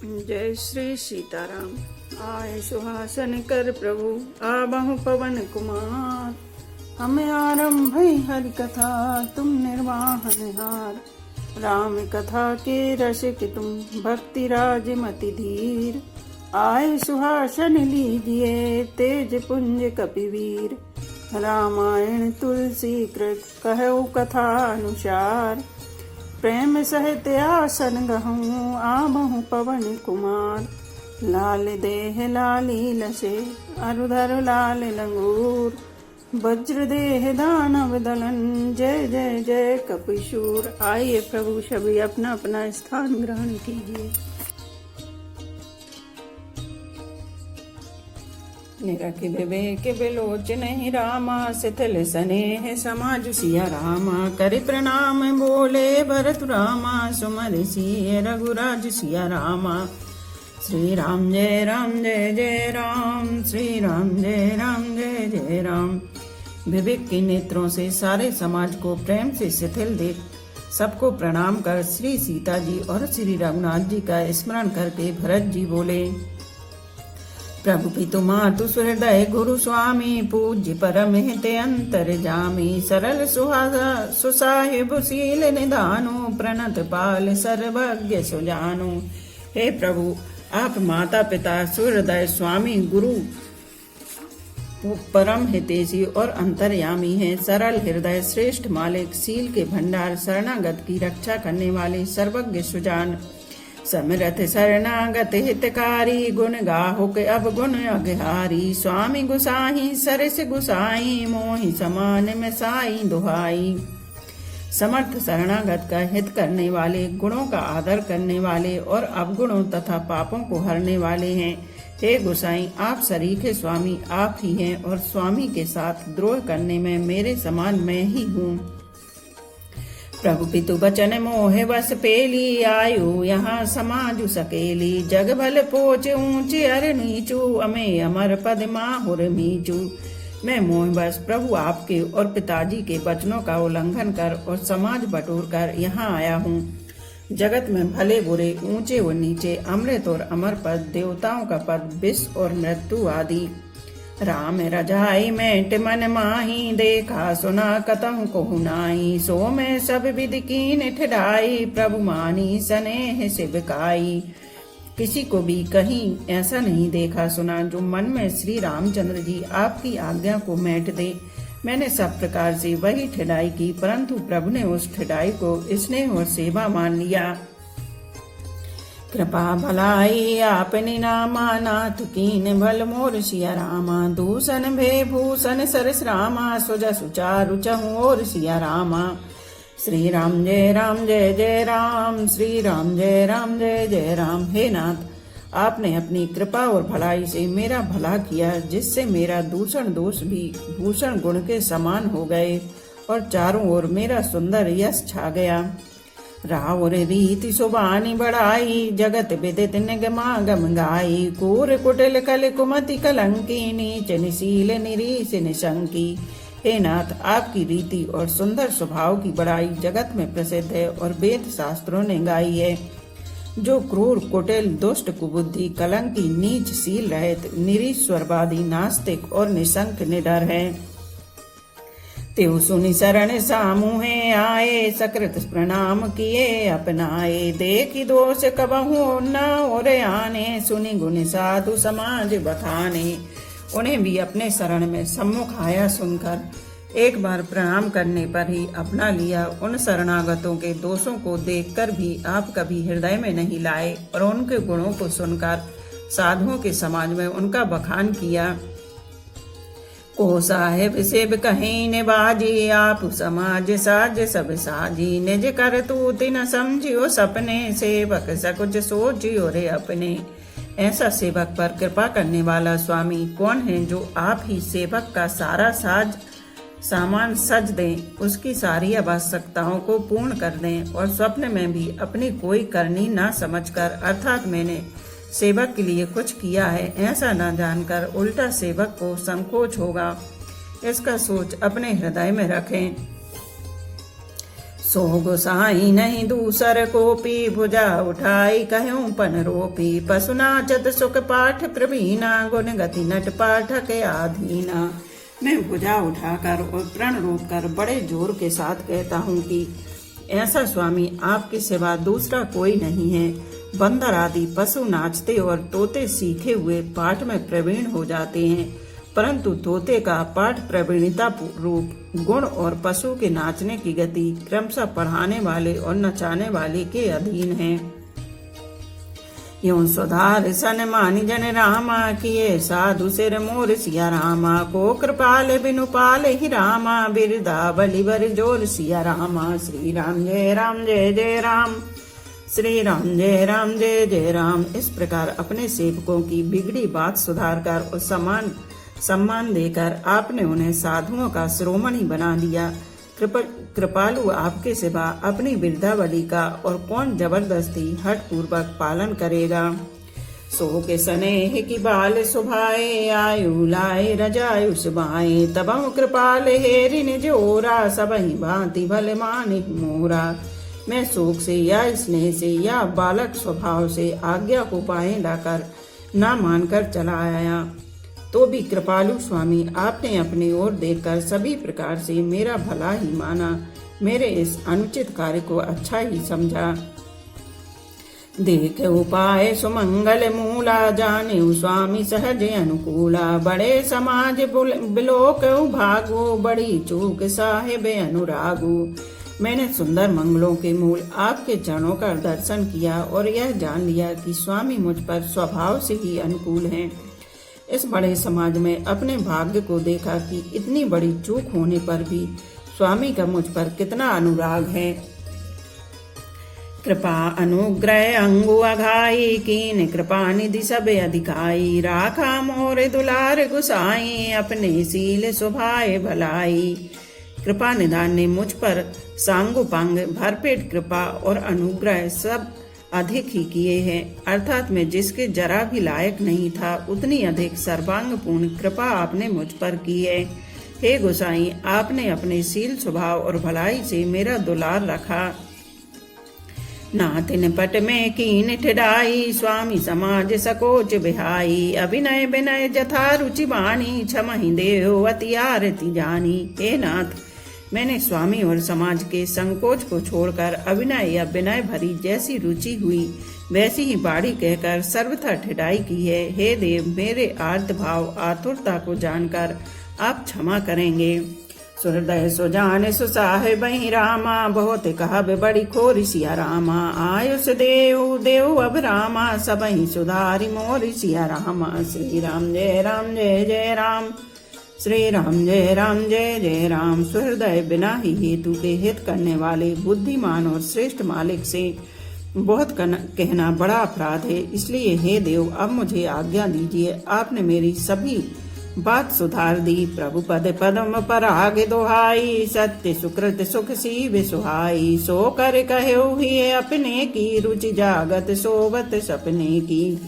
जय श्री सीताराम। आए सुहासन कर प्रभु आबहु पवन कुमार। हमें आरंभ हरि कथा तुम निर्वाहन हार। राम कथा के रसिक तुम भक्ति राज मति धीर। आए सुहासन लीजिए तेज पुंज कपिवीर। रामायण तुलसी कृत कहु कथा अनुसार। प्रेम सहित आसन गहूँ आबहु पवन कुमार। लाल देह लाली लसे अरुधर लाल लंगूर। वज्र देह दानव दलन जय जय जय कपिशूर। आइए प्रभु सभी अपना अपना स्थान ग्रहण कीजिए। निरखि विवेक विलोचन रामा शिथिल स्नेह समाज सिया रामा। करि प्रणाम बोले भरत रामा सुमर सिय रघुराज सिया रामा। श्री राम जय जय जय राम। श्री राम जय जय जय राम। विवेक के नेत्रों से सारे समाज को प्रेम से शिथिल देख सबको प्रणाम कर श्री सीता जी और श्री रघुनाथ जी का स्मरण करके भरत जी बोले। प्रभु पितु मातु सुहृदय गुरु स्वामी पूज्य परम हित अंतर जामी। सरल सुसाहिब शील निधानु प्रणत पाल सर्वज्ञ सुजानु। हे प्रभु, आप माता पिता सुहृदय स्वामी गुरु परम हितैषी और अंतर्यामी हैं। सरल हृदय श्रेष्ठ मालिक शील के भंडार शरणागत की रक्षा करने वाले सर्वज्ञ सुजान। समरथ शरणागत हितकारी गुण गाहुक अब गुण अगहारी। स्वामी गुसाई सरस गुसाई मोहि समान में साई दुहाई। समर्थ शरणागत का हित करने वाले गुणों का आदर करने वाले और अवगुणों तथा पापों को हरने वाले हैं। हे गुसाई, आप सरीखे स्वामी आप ही हैं और स्वामी के साथ द्रोह करने में मेरे समान मैं ही हूँ। प्रभु पितु बचन मोहे बस पेली आयु यहाँ समाजु सकेली। जग भल पोच ऊंचे अर नीचू अमे अमर पद माहुर मीचू। मैं मोह बस प्रभु आपके और पिताजी के वचनों का उल्लंघन कर और समाज बटोर कर यहाँ आया हूँ। जगत में भले बुरे ऊंचे और नीचे अमृत और अमर पद देवताओं का पद विष और मृत्यु आदि। राम रजाई मेट मन माही देखा सुना कतहु कोहु नाई। सो मैं सब विद कीन ठिठाई प्रभु मानी स्नेह सिबकाई। किसी को भी कहीं ऐसा नहीं देखा सुना जो मन में श्री रामचंद्र जी आपकी आज्ञा को मेट दे। मैंने सब प्रकार से वही ठिठाई की, परंतु प्रभु ने उस ठिठाई को स्नेह और सेवा मान लिया। कृपा भलाई आपने नामा नाथ कीन भल मोर सिया रामा। दूषण भे भूषण सरस रामा सुजा सुचारु चहु और सिया रामा। श्री राम जय जय राम। श्री राम जय जय राम। हे नाथ, आपने अपनी कृपा और भलाई से मेरा भला किया, जिससे मेरा दूषण दोष भी भूषण गुण के समान हो गए और चारों ओर मेरा सुंदर यश छा गया। रावुर रीति सुबानी बढ़ाई जगत विदित निगमागम गाई। कूर कुटिल कल कुमति कलंकी नीच निशील निरीश निशंकी। हे नाथ, आपकी रीति और सुंदर स्वभाव की बड़ाई जगत में प्रसिद्ध है और वेद शास्त्रों ने गाई है। जो क्रूर कुटिल दुष्ट कुबुद्धि कलंकी नीच शील रहित निरीश्वरवादी नास्तिक और निशंक निडर है, तेउ सुनि शरण सामुहे आए। सकृत प्रणाम किए अपनाए देखी दोष कबहु न और आने। सुनि गुण साधु समाज बखाने। उन्हें भी अपने शरण में सम्मुख आया सुनकर एक बार प्रणाम करने पर ही अपना लिया। उन शरणागतों के दोषों को देखकर भी आप कभी हृदय में नहीं लाए और उनके गुणों को सुनकर साधुओं के समाज में उनका बखान किया। को साहेब सेब कहीं ने बाजी आप समाज साज सब साजी। निज कर तू तिन समझियो सपने सेवक सकुच सोचियो रे अपने। ऐसा सेवक पर कृपा करने वाला स्वामी कौन है जो आप ही सेवक का सारा सामान सज दें, उसकी सारी आवश्यकताओं को पूर्ण कर दें और स्वप्न में भी अपनी कोई करनी न समझकर अर्थात मैंने सेवक के लिए कुछ किया है ऐसा न जानकर उल्टा सेवक को संकोच होगा। इसका सोच अपने हृदय में रखें। सो गोसाई नहीं दूसर कोपी, भुजा उठाई कहूँ पन रोपी। पशु नाचत सुख पाठ प्रवीणा, गुण गति नट पाठक आधीना। मैं भुजा उठाकर और प्रण रोक कर बड़े जोर के साथ कहता हूँ कि ऐसा स्वामी आपके सिवा दूसरा कोई नहीं है। बंदर आदि पशु नाचते और तोते सीखे हुए पाठ में प्रवीण हो जाते हैं, परंतु तोते का पाठ प्रवीणता रूप गुण और पशु के नाचने की गति क्रमशः पढ़ाने वाले और नचाने वाले के अधीन है। यूं सुधार सन मानी जन रामा, किए साधु सिर मोर सिया रामा। को कृपाल बिनु पाल ही रामा, बिरदा बलि बर जोर सिया रामा। श्री राम जय राम जय जय राम, श्री राम जय राम जय जय राम। इस प्रकार अपने सेवकों की बिगड़ी बात सुधार कर और सम्मान देकर आपने उन्हें साधुओं का शिरोमणि बना दिया। कृपालु आपके सिवा अपनी वृद्धावली का और कौन जबरदस्ती हठ पूर्वक पालन करेगा। सो के स्नेह की बाल सुभाए, आयु लाए रजायु सुभाए। तबहु कृपाल हेरिन जोरा, सबहि भांति भले माने मोरा। मैं शोक से या स्नेह से या बालक स्वभाव से आज्ञा को पाए लाकर ना मानकर चला आया, तो भी कृपालु स्वामी आपने अपनी ओर देखकर सभी प्रकार से मेरा भला ही माना, मेरे इस अनुचित कार्य को अच्छा ही समझा। देख उपाय सुमंगल मूला, जाने स्वामी सहज अनुकूला। बड़े समाज बिलोक भागो, बड़ी चूक साहेब अनुरागो। मैंने सुंदर मंगलों के मूल आपके चरणों का दर्शन किया और यह जान लिया कि स्वामी मुझ पर स्वभाव से ही अनुकूल हैं। इस बड़े समाज में अपने भाग्य को देखा कि इतनी बड़ी चूक होने पर भी स्वामी का मुझ पर कितना अनुराग है। कृपा अनुग्रह अंगु अघाई, कीन कृपा निधि सब अधिकाई। राखा मोर दुलार गुसाई, अपने सील सुभाए भलाई। कृपा निधान ने मुझ पर सांगोपांग भरपेट कृपा और अनुग्रह सब अधिक ही किए हैं, अर्थात मैं जिसके जरा भी लायक नहीं था उतनी अधिक सर्वांग पूर्ण कृपा आपने मुझ पर की है। हे गोसाई, आपने अपने सील स्वभाव और भलाई से मेरा दुलार रखा। नातिन पट में कीन ठिडाई, स्वामी समाज सकोच बिहाई। अभिनय विनय जथा रुचि बानी, क्षमहि देहो अति आरती जानी। हे नाथ, मैंने स्वामी और समाज के संकोच को छोड़कर अभिनय या विनय भरी जैसी रुचि हुई वैसी ही बाड़ी कहकर सर्वथा ठिठाई की है। हे देव, मेरे आर्त भाव आतुरता को जानकर आप क्षमा करेंगे। सुहृदय सुजान सुसाहिबहि रामा, बहुत कहब बड़ी खोर सिया रामा। आयुष देव देव अब रामा, सबहि सुधारि मोर सिया रामा। श्री राम जय राम जय जय राम, श्री राम जय जय राम। सुहृदय बिना ही हेतु के हित करने वाले बुद्धिमान और श्रेष्ठ मालिक से बहुत कहना बड़ा अपराध है, इसलिए हे देव अब मुझे आज्ञा दीजिए। आपने मेरी सभी बात सुधार दी। प्रभु पद पदम पर आगे दोहाई, सत्य सुकृत सुख सी सुहाई। सो कर कहो ही अपने की, रुचि जागत सोबत सपने की।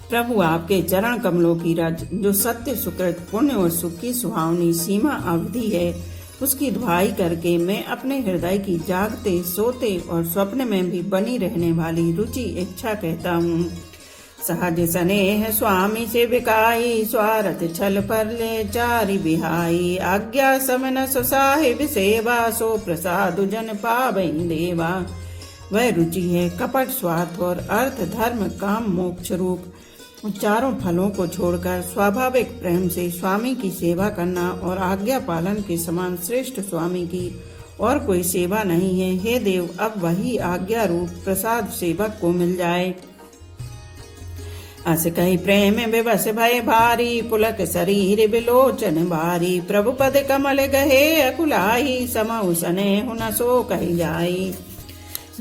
प्रभु आपके चरण कमलों की रज, जो सत्य सुकृत पुण्य और सुख की सुहावनी सीमा अवधि है, उसकी दुहाई करके मैं अपने हृदय की जागते सोते और स्वप्न में भी बनी रहने वाली रुचि इच्छा कहता हूँ। सहज स्नेह स्वामी से बिकाई, स्वार्थ छल पर ले चारि बिहाई। आज्ञा समन सुसाहिब सेवा, सो प्रसाद जन पावई देवा। वह रुचि है कपट स्वार्थ और अर्थ धर्म काम मोक्ष रूप चारों फलों को छोड़कर स्वाभाविक प्रेम से स्वामी की सेवा करना, और आज्ञा पालन के समान श्रेष्ठ स्वामी की और कोई सेवा नहीं है। हे देव, अब वही आज्ञा रूप प्रसाद सेवक को मिल जाए। अस कही प्रेम विवश भय भारी, पुलक शरीर बिलोचन भारी। प्रभु पद कमल गहे अकुलाई, समउ स्नेह न सो कही जाई।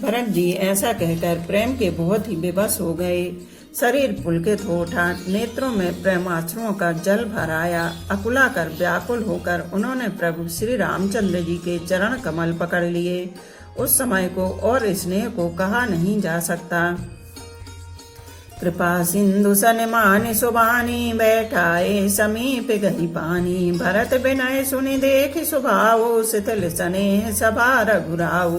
भरत जी ऐसा कहकर प्रेम के बहुत ही विवश हो गए। शरीर पुलकित हो उठा, नेत्रों में प्रेमाश्रुओं का जल भर आया। अकुला कर व्याकुल होकर उन्होंने प्रभु श्री रामचंद्र जी के चरण कमल पकड़ लिए। उस समय को और स्नेह को कहा नहीं जा सकता। कृपा सिंधु सनमानि सुबानी, बैठाए समीप गही पानी। भरत विनय सुनि देखि सुभाऊ, शिथिल स्नेह सभा रघुराऊ।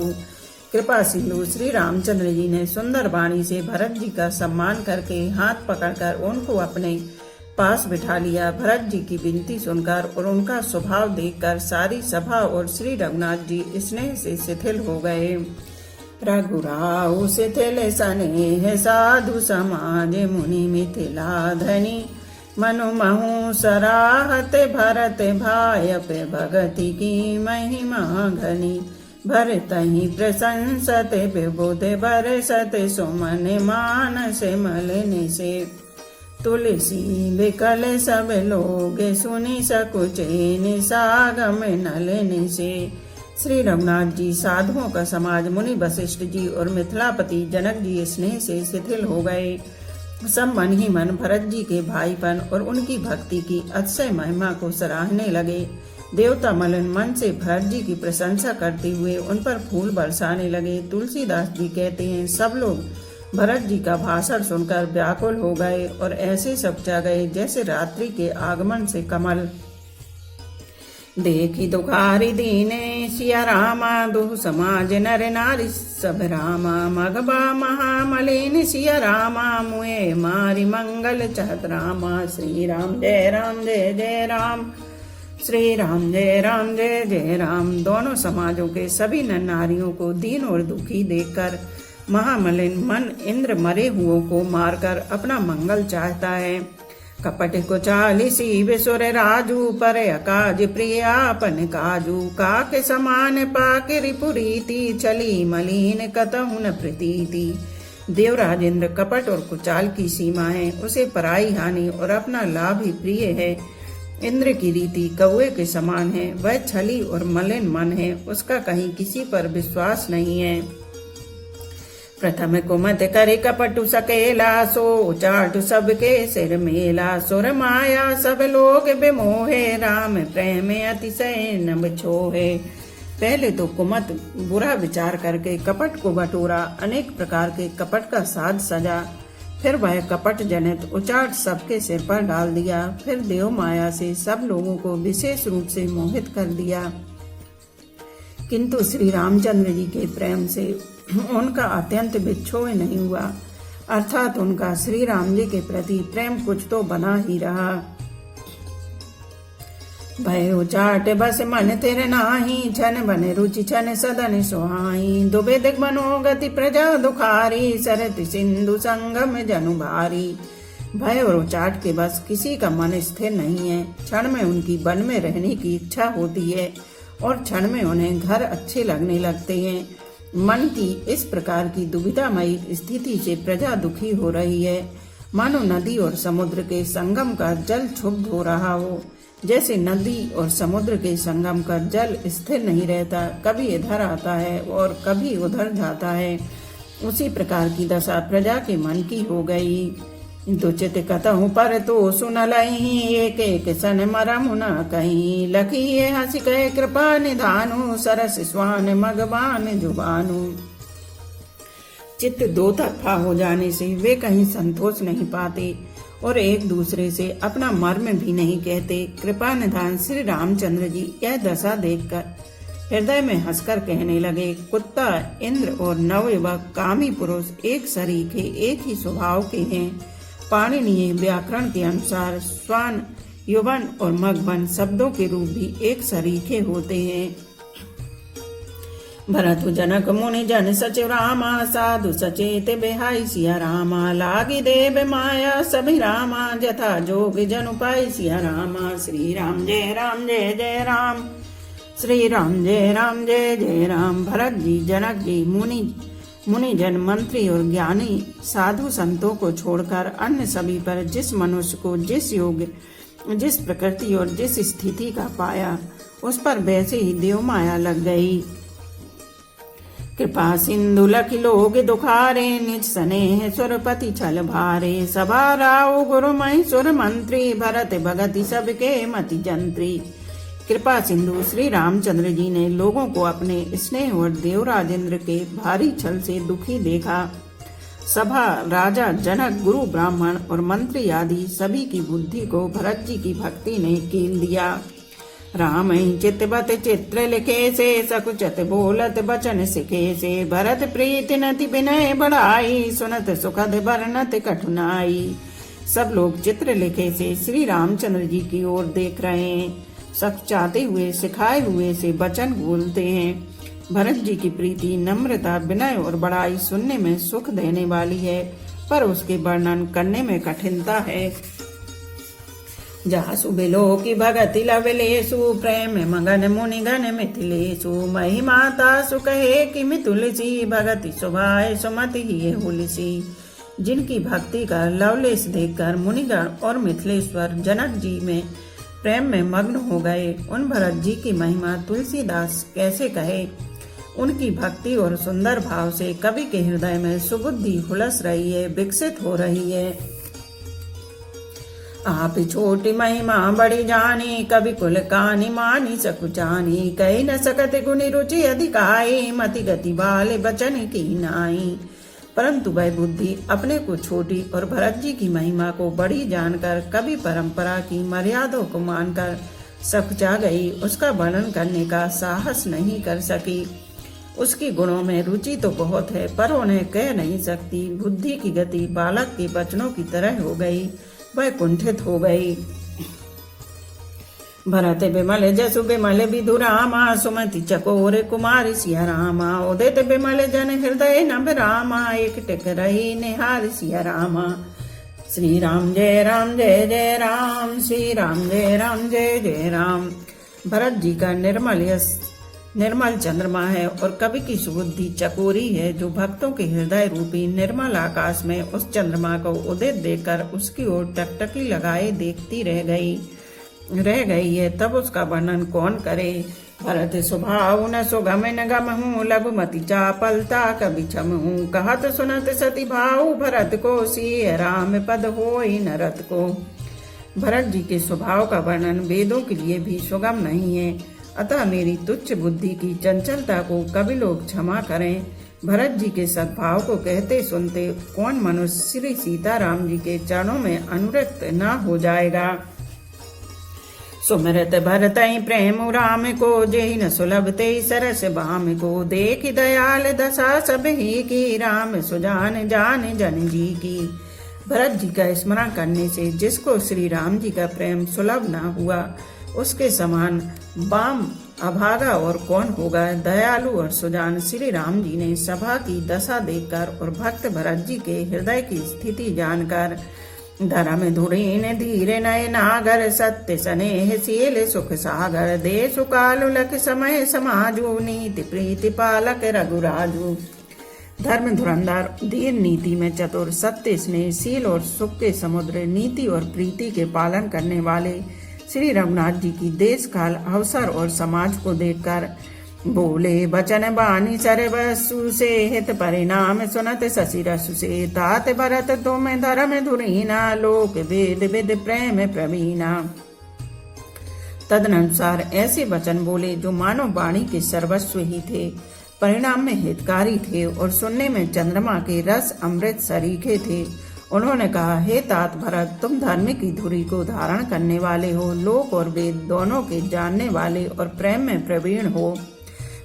कृपा सिंधु श्री रामचंद्र जी ने सुंदर वाणी से भरत जी का सम्मान करके हाथ पकड़कर उनको अपने पास बिठा लिया। भरत जी की विनती सुनकर और उनका स्वभाव देखकर सारी सभा और श्री रघुनाथ जी स्नेह से शिथिल हो गए। रघुराऊ शिथिल स्नेह साधु समाज, मुनि मिथिला धनी मनु महु सराहत। भरत भाय पे भगति की महिमा घनी, भरतहि प्रशंसत विबुध बरसत। सुमन मानस मलिन से, तुलसी बिकल सब लोग सुनि सकुचैन। सागम नलिन से। श्री रघुनाथ जी, साधुओं का समाज, मुनि वशिष्ठ जी और मिथिलापति जनक जी स्नेह से शिथिल हो गए। सब मन ही मन भरत जी के भाईपन और उनकी भक्ति की अतिशय महिमा को सराहने लगे। देवता मलिन मन से भरत जी की प्रशंसा करते हुए उन पर फूल बरसाने लगे। तुलसीदास जी कहते हैं, सब लोग भरत जी का भाषण सुनकर व्याकुल हो गए और ऐसे सपचा गए जैसे रात्रि के आगमन से कमल। देखी दुखारी दीने सिया रामा, दुह समाज नर नारी सब रामा। मगबा महामलिन सिया रामा, मुए मारी मंगल चाहत रामा। श्री राम जय राम जय जय राम, श्री राम जय राम जय जय राम। दोनों समाजों के सभी नर नारियों को दीन और दुखी देखकर महामलिन मन इंद्र मरे हुओं को मारकर अपना मंगल चाहता है। कपट को चालिसी विसुर राजू, पर अकाज प्रियापन काजू। काके समान पाके रिपुरीति, चली मलिन कतहु न प्रीति। देवराज इंद्र कपट और कुचाल की सीमा है, उसे पराई हानि और अपना लाभ ही प्रिय है। इंद्र की रीति कौए के समान है, वह छली और मलिन मन है, उसका कहीं किसी पर विश्वास नहीं है। प्रथम कुमत करे कपटु सकेला, सो चाटु सबके सिर मेला। सुर माया सब लोग बिमोहे, राम प्रेम अतिशय न छोहे। पहले तो कुमत बुरा विचार करके कपट को बटोरा, अनेक प्रकार के कपट का साज सजा। फिर वह कपट जनित उचाट सबके सिर पर डाल दिया। फिर देव माया से सब लोगों को विशेष रूप से मोहित कर दिया। किंतु श्री रामचंद्र जी के प्रेम से उनका अत्यंत विक्षोभ नहीं हुआ, अर्थात उनका श्री राम जी के प्रति प्रेम कुछ तो बना ही रहा। भय उचाट बस मन तेरे नाही, छन बन रुचि छन सदन सुहाई। दुबे दिग मनोगति प्रजा दुखारी, सरत सिंधु संगम जनु भारी। भय और उचाट के बस किसी का मन स्थिर नहीं है। क्षण में उनकी वन में रहने की इच्छा होती है और क्षण में उन्हें घर अच्छे लगने लगते हैं। मन की इस प्रकार की दुविधामयी स्थिति से प्रजा दुखी हो रही है, मानो नदी और समुद्र के संगम का जल क्षुब्ध हो रहा हो। जैसे नदी और समुद्र के संगम का जल स्थिर नहीं रहता, कभी इधर आता है और कभी उधर जाता है, उसी प्रकार की दशा प्रजा के मन की हो गई। दुचित कतहु पर तो सुनलहि, एक एक सन मरम न कहीं। लखिए हंस कहे कृपा निधानु, सरस स्वान मगवान जुबानु। चित्त दो तरफा हो जाने से वे कहीं संतोष नहीं पाते और एक दूसरे से अपना मर्म भी नहीं कहते। कृपा निधान श्री रामचंद्र जी यह दशा देखकर हृदय में हंसकर कहने लगे, कुत्ता, इंद्र और नवयुवक कामी पुरुष एक सरीखे एक ही स्वभाव के हैं। पाणिनीय व्याकरण के अनुसार स्वान, युवन और मगवन शब्दों के रूप भी एक सरीखे होते हैं। भरत जनक मुनि जन सचिव रामा, साधु सचेत बिहाई सिया रामा। लागी देव माया सभी रामा, जथा जोग जनु पाई सिया रामा। श्री राम जय राम जय जय राम, श्री राम जय राम जय जय राम। भरत जी, जनक जी, मुनि जन, मंत्री और ज्ञानी साधु संतों को छोड़कर अन्य सभी पर जिस मनुष्य को जिस योग, जिस प्रकृति और जिस स्थिति का पाया, उस पर वैसे ही देव माया लग गई। कृपा सिंधु लखि लोग दुखारे, निज स्नेह सुरपति छल भारे। सभा राव गुरु महेश्वर मंत्री, भरत भगति सबके मति जंत्री। कृपा सिंधु श्री रामचंद्र जी ने लोगों को अपने स्नेह और देवराज इंद्र के भारी छल से दुखी देखा। सभा, राजा जनक, गुरु, ब्राह्मण और मंत्री आदि सभी की बुद्धि को भरत जी की भक्ति ने कील दिया। राम चितबत चित्र लिखे से, सकुचत बोलत बचन सिखे से, भरत प्रीति नति विनय बढ़ाई, सुनत सुखद बरनत कठिनाई। सब लोग चित्र लिखे से श्री रामचंद्र जी की ओर देख रहे हैं, सकुचाते हुए सिखाए हुए से वचन बोलते हैं। भरत जी की प्रीति, नम्रता, विनय और बड़ाई सुनने में सुख देने वाली है, पर उसके वर्णन करने में कठिनता है। जासु बिलो की भगति लवलेसु, प्रेम मगन मुनिगण मिथिलेसु, महिमाता सु कहे कि मितुलसी, भगति सुभाए सुमति ही हुलसी। जिनकी भक्ति का लवलेस देखकर मुनिगण और मिथिलेश्वर जनक जी में प्रेम में मग्न हो गए, उन भरत जी की महिमा तुलसीदास कैसे कहे। उनकी भक्ति और सुंदर भाव से कवि के हृदय में सुबुद्धि हुलस रही है, विकसित हो रही है। आप छोटी महिमा बड़ी जानी, कवि कुल कानी मानी सकुचानी, कही न सकत गुनि रुचि अधिकाई, मति गति बाल बचन की नाई। परंतु वह बुद्धि अपने को छोटी और भरत जी की महिमा को बड़ी जानकर कवि परंपरा की मर्यादा को मानकर सकुचा गई, उसका वर्णन करने का साहस नहीं कर सकी। उसकी गुणों में रुचि तो बहुत है, पर उन्हें कह नहीं सकती। बुद्धि की गति बालक के बचनों की तरह हो गई, वह कुंठित हो गई। भरत बिमल जसु बिमल विधुरामा, सुमति चकोर कुमार सिया रामा, उदित बिमल जन हृदय नभ रामा, एक टिक रही निहार सिया रामा। श्री राम जय राम जय जय राम, श्री राम जय राम जय जय राम। भरत जी का निर्मल यश निर्मल चंद्रमा है और कवि की सुबुद्धि चकोरी है, जो भक्तों के हृदय रूपी निर्मल आकाश में उस चंद्रमा को उदित देखकर उसकी ओर टकटकी लगाए देखती रह गई है। तब उसका वर्णन कौन करे। भरत स्वभाव न सुगम न गमहूँ, लघुमति चापलता कवि छमहूँ, कहत सुनत सती भाऊ, भरत को सिय राम पद होई न रत को। भरत जी के स्वभाव का वर्णन वेदों के लिए भी सुगम नहीं है, अतः मेरी तुच्छ बुद्धि की चंचलता को कवि लोग क्षमा करें। भरत जी के सद्भाव को कहते सुनते कौन मनुष्य श्री सीताराम जी के चरणों में अनुरक्त न हो जाएगा। सुमिरत भरतई प्रेम राम को, जेहि न सुलभते सरस बाम को, देख दयाल दशा सब ही की, राम सुजान जान जन जी की। भरत जी का स्मरण करने से जिसको श्री राम जी का प्रेम सुलभ न हुआ, उसके समान बाम अभागा और कौन होगा। दयालु और सुजान श्री राम जी ने सभा की दशा देखकर और भक्त भरत जी के हृदय की स्थिति जानकर, धर्म धुरीन धीरे नय नागर, सत्य स्नेह शील सुख सागर, देश काल लख समय समाजू, नीति प्रीति पालक रघुराजू। धर्म धुरंधर, धीर नीति में चतुर, सत्य स्नेह शील और सुख के समुद्र, नीति और प्रीति के पालन करने वाले श्री रघुनाथ जी की देश काल अवसर और समाज को देखकर बोले बचन बानी सर बसु से, हित परिणाम सुनत शशि रसु से, तात भरत तुम धर्म धुरीना, लोक वेद विद प्रेम प्रवीणा। तदनुसार ऐसे वचन बोले जो मानव वाणी के सर्वस्व ही थे, परिणाम में हितकारी थे और सुनने में चंद्रमा के रस अमृत सरीखे थे। उन्होंने कहा, हे तात भरत, तुम धर्म की धुरी को धारण करने वाले हो, लोक और वेद दोनों के जानने वाले और प्रेम में प्रवीण हो।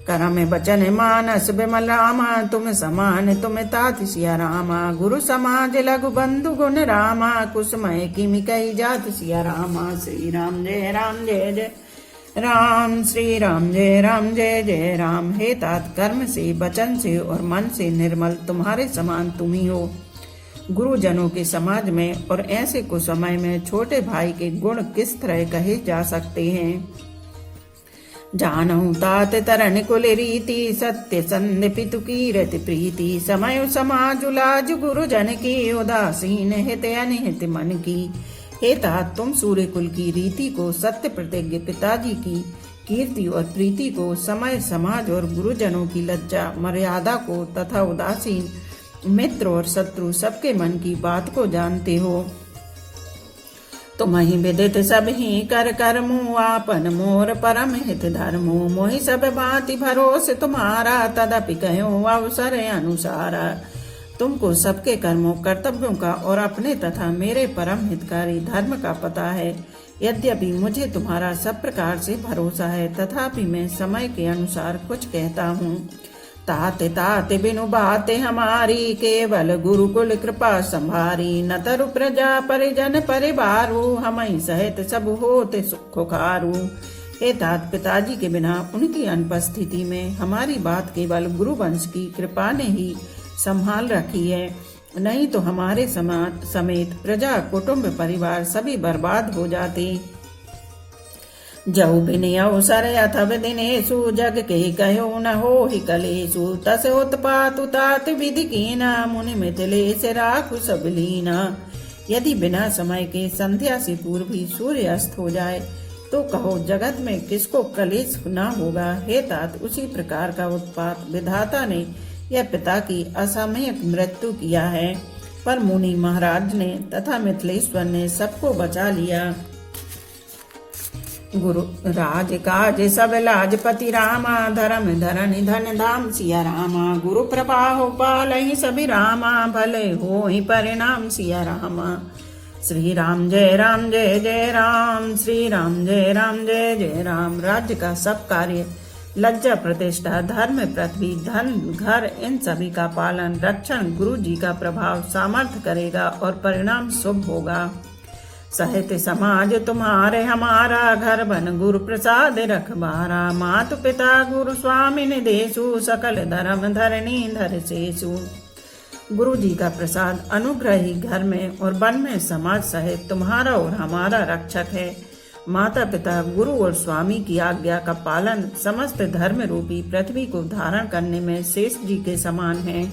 करम बचन मानस बिमल रामा, तुम समान तुम तात सिया रामा, गुरु समाज लघु बंधु गुण रामा, कुसुमय किमि कही जात सिया रामा। श्री राम जय राम जय जय राम, श्री राम जय राम जय जय राम। हे तात, कर्म से वचन से और मन से निर्मल तुम्हारे समान तुम ही हो। गुरुजनों के समाज में और ऐसे कुसमय में छोटे भाई के गुण किस तरह कहे जा सकते हैं। जानहु तात तरन कुल रीति, सत्य संध पितु की रति प्रीति, समय समाज लाज गुरुजन की, उदासीन हित अनिहित मन की। हे तात, तुम सूर्य कुल की रीति को, सत्य प्रतिज्ञ पिताजी की कीर्ति और प्रीति को, समय समाज और गुरुजनों की लज्जा मर्यादा को तथा उदासीन मित्र और शत्रु सबके मन की बात को जानते हो। तुम ही विदित सब ही कर कर्मु, आपन मोर परम हित धर्मु, मोहि सब भांति भरोस तुम्हारा, तदपि कहो अवसर अनुसारा। तुमको सबके कर्मों कर्तव्यों का और अपने तथा मेरे परम हितकारी धर्म का पता है। यद्यपि मुझे तुम्हारा सब प्रकार से भरोसा है, तथापि मैं समय के अनुसार कुछ कहता हूँ। ताते ताते बिनु बाते हमारी, केवल गुरुकुल कृपा संभारी। न तरु प्रजा परिजन परिवारू, हमई सहित सब होते सुखोखारू। हे तात, पिताजी के बिना उनकी अनुपस्थिति में हमारी बात केवल गुरुवंश की कृपा ने ही संभाल रखी है, नहीं तो हमारे समेत प्रजा कुटुंब परिवार सभी बर्बाद हो जाते। जऊ बिन अवसर अथव दिनेशु, जग के कहो न हो ही कलेशु। तस उत्पात उतात विधि कीना, मुनि मिथिलेश राखु सब लीना। यदि बिना समय के संध्या से पूर्व ही सूर्य अस्त हो जाए तो कहो जगत में किसको कलेश न होगा। हे तात, उसी प्रकार का उत्पात विधाता ने यह पिता की असामयिक मृत्यु किया है, पर मुनि महाराज ने तथा मिथिलेश्वर ने सबको बचा लिया। गुरु राज काज सब लाजपति रामा, धर्म धरनि धन धाम सिया रामा। गुरु प्रभाव पालहि सभी रामा, भले हो ही परिणाम सिया रामा। श्री राम जय राम जय जय राम, श्री राम जय राम जय जय राम। राज्य का सब कार्य, लज्जा प्रतिष्ठा, धर्म पृथ्वी धन घर, इन सभी का पालन रक्षण गुरु जी का प्रभाव सामर्थ्य करेगा और परिणाम शुभ होगा। साहित्य समाज तुम्हारे हमारा, घर बन गुरु प्रसाद रखबारा। मातु पिता गुरु स्वामी निदेशु, सकल धर्म धरणी धर शेषु। गुरु जी का प्रसाद अनुग्रह ही घर में और वन में समाज सहित तुम्हारा और हमारा रक्षक है। माता पिता गुरु और स्वामी की आज्ञा का पालन समस्त धर्म रूपी पृथ्वी को धारण करने में शेष जी के समान है।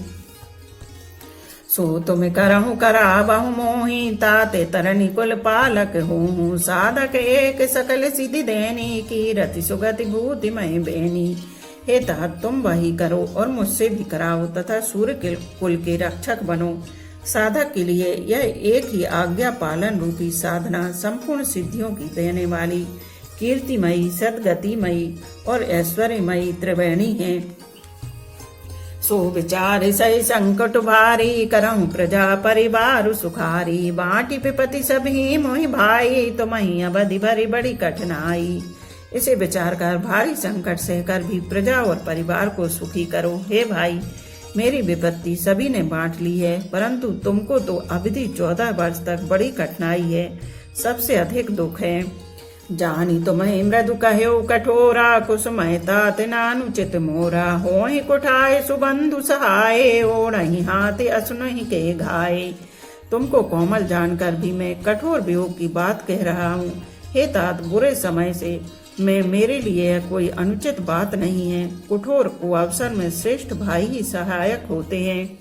सो तुम करहु कराबहु मोहि, ताते तरनि कुल पालक होहु। साधक एक सकल सिद्धि देनी, कीरति सुगति भूति मय बेनी। हे तात, तुम वही करो और मुझसे भी कराओ तथा सूर्य के कुल के रक्षक बनो। साधक के लिए यह एक ही आज्ञा पालन रूपी साधना संपूर्ण सिद्धियों की देने वाली कीर्तिमयी, सदगतिमयी और ऐश्वर्यमयी त्रिवेणी है। सो विचार सही संकट भारी, करहु प्रजा परिवार सुखारी। बाटी पिपति सभी मोहि भाई, तुम्हि अवधि भरी बड़ी कठिनाई। इसे विचार कर भारी संकट सहकर भी प्रजा और परिवार को सुखी करो। हे भाई, मेरी विपत्ति सभी ने बांट ली है, परंतु तुमको तो अवधि 14 वर्ष तक बड़ी कठिनाई है, सबसे अधिक दुख है। जानी तुम्हें मृदु कहो कठोरा, कुसुमय तात नानुचित मोरा। होहि कुठाए सुबंधु सहाय, ओढ़हि हाथ असुनहि के घाये। तुमको कोमल जानकर भी मैं कठोर वियोग की बात कह रहा हूँ। हे तात, बुरे समय से मेरे लिए कोई अनुचित बात नहीं है। कठोर को अवसर में श्रेष्ठ भाई ही सहायक होते हैं।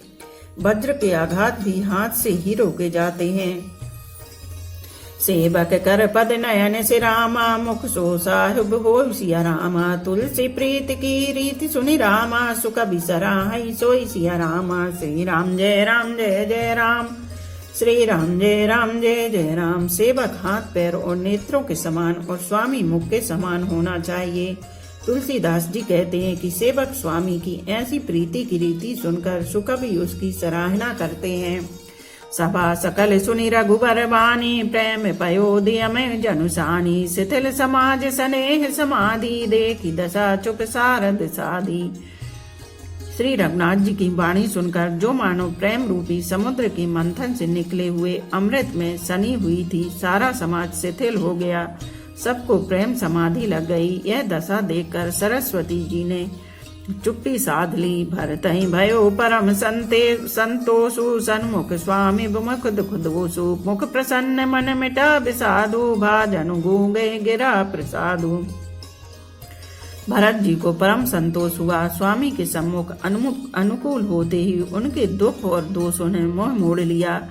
वज्र के आघात भी हाथ से ही रोके जाते हैं। सेवक कर पद नयन से रामा, मुख सो साहिब हो सिया रामा। तुलसी प्रीत की रीति सुनि रामा, सुख बिसराहि सोई सिया रामा। श्री राम जय जय राम, श्री राम जय जय राम। सेवक हाथ पैर और नेत्रों के समान और स्वामी मुख के समान होना चाहिए। तुलसीदास जी कहते हैं कि सेवक स्वामी की ऐसी प्रीति की रीति सुनकर सुकवि उसकी सराहना करते हैं। सभा सकल सुनि रघुबर बानी, प्रेम पयोदय में जनुसानी। शिथिल समाज स्नेह समाधि, देखी दशा चुप सारद साधी। श्री रघुनाथ जी की वाणी सुनकर जो मानो प्रेम रूपी समुद्र के मंथन से निकले हुए अमृत में सनी हुई थी, सारा समाज शिथिल हो गया, सबको प्रेम समाधि लग गई। यह दशा देखकर सरस्वती जी ने चुप्पी साध ली। भरतहि भयो परम संतोषु, सन्मुख स्वामी मुख दुख दोषु। मुख प्रसन्न मन मिटा विषादु, भाजनु गूंगे गिरा प्रसादु। भरत जी को परम संतोष हुआ। स्वामी के सम्मुख अनुकूल होते ही उनके दुख और दोषों ने मोह मोड़ लिया।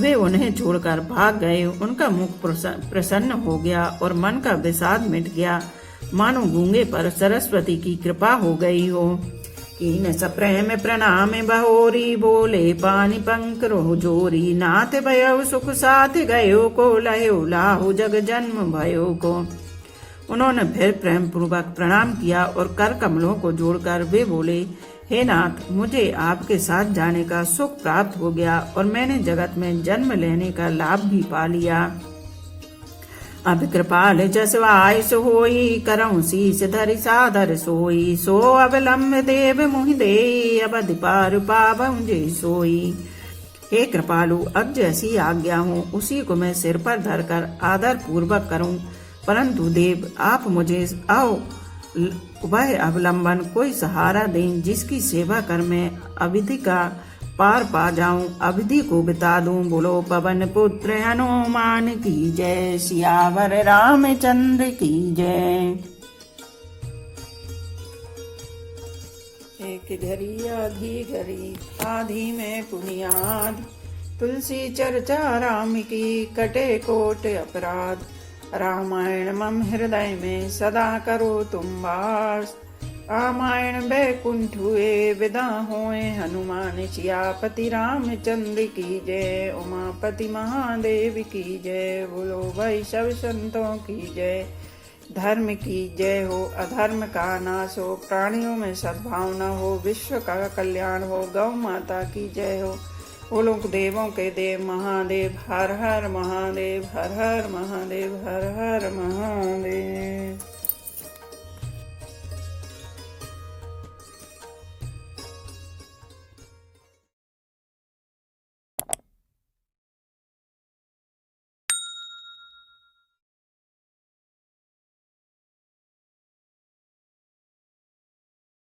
वे उन्हें छोड़कर भाग गए। उनका मुख प्रसन्न हो गया और मन का विषाद मिट गया, मानो गूंगे पर सरस्वती की कृपा हो गई हो। कीन सप्रेम प्रणाम बहोरी, बोले पानी पंकरो जोरी। नाथ भयो सुख साथ गयो को, लयो लाहु जग जन्म भयो को। उन्होंने फिर प्रेम पूर्वक प्रणाम किया और कर कमलों को जोड़कर वे बोले, हे नाथ, मुझे आपके साथ जाने का सुख प्राप्त हो गया और मैंने जगत में जन्म लेने का लाभ भी पा लिया। अब कृपाल जसवाय सो होई, करऊं शीस धरि सादर सोई। सो अवलंब देव मुहि देई, अवधि पार पावऊं जे सोई। हे कृपालु, अब जैसी आज्ञा हो उसी को मैं सिर पर धरकर आदर पूर्वक करूं, परंतु देव आप मुझे वह अवलंबन कोई सहारा दें जिसकी सेवा कर मैं अविधि का पार पा जाऊं, अवधि को बिता दूं। बोलो पवन पुत्र हनुमान की जय, सियावर रामचंद्र की जय। एक घड़ी आधी में पुनियाद, तुलसी चर्चा राम की कटे कोट अपराध। रामायण मम हृदय में सदा करो तुम वास, रामायण बैकुंठ हुए विदा होए हनुमान। सियापति रामचंद्र की जय, उमापति महादेव की जय। बोलो भाई सब संतों की जय। धर्म की जय हो, अधर्म का नाश हो, प्राणियों में सद्भावना हो, विश्व का कल्याण हो, गौ माता की जय हो। बोलो देवों के देव महादेव, हर हर महादेव, हर हर महादेव, हर हर महादेव।